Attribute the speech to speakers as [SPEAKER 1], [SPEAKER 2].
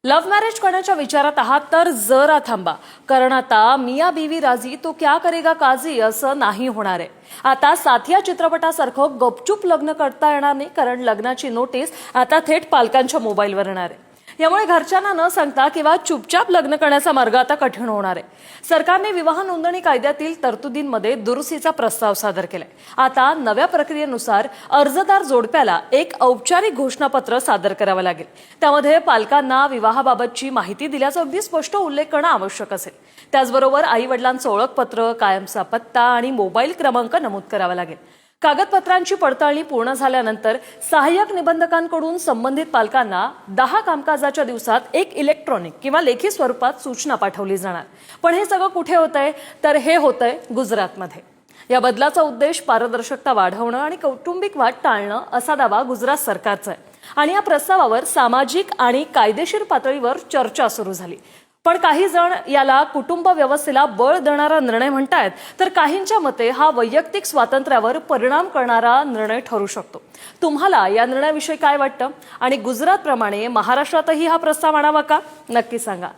[SPEAKER 1] Love marriage करण्याच्या विचारात आहात तर जरा थांबा, कारण आता मिया बीवी राजी तो क्या करेगा काजी असं नाही होणार आहे। आता साथिया चित्रपटासारखं गपचूप लग्न करता येणार नाही, कारण लग्नाची नोटीस आता थेट पालकांच्या मोबाईलवर येणार आहे। यामुळे घरच्यांना न सांगता किंवा चुपचाप लग्न करण्याचा मार्ग आता कठीण होणार आहे। सरकारने विवाह नोंदणी कायद्यातील तरतुदींमध्ये दुरुस्तीचा प्रस्ताव सादर केलाय। आता नव्या प्रक्रियेनुसार अर्जदार जोडप्याला एक औपचारिक घोषणापत्र सादर करावं लागेल। त्यामध्ये पालकांना विवाहाबाबतची माहिती दिल्याचा अगदी स्पष्ट उल्लेख करणं आवश्यक असेल। त्याचबरोबर आई वडिलांचं ओळखपत्र, कायमचा पत्ता आणि मोबाईल क्रमांक नमूद करावा लागेल। कागदपत्रांची पडताळणी पूर्ण झाल्यानंतर सहाय्यक निबंधकांकडून संबंधित पालकांना 10 कामकाजाच्या दिवसात एक इलेक्ट्रॉनिक किंवा लेखी स्वरूपात सूचना पाठवली जाणार। पण हे सगळं कुठे होतंय, तर हे होतंय गुजरातमध्ये। या बदलाचा उद्देश पारदर्शकता वाढवणं आणि कौटुंबिक वाद टाळणं असा दावा गुजरात सरकारचा आहे। आणि या प्रस्तावावर सामाजिक आणि कायदेशीर पातळीवर चर्चा सुरू झाली। पण काही जण याला कुटुंब व्यवस्थेला बळ देणारा निर्णय म्हणतायत, तर काहींच्या मते हा वैयक्तिक स्वातंत्र्यावर परिणाम करणारा निर्णय ठरू शकतो। तुम्हाला या निर्णयाविषयी काय वाटतं? आणि गुजरातप्रमाणे महाराष्ट्रातही हा प्रस्ताव आणावा का? नक्की सांगा।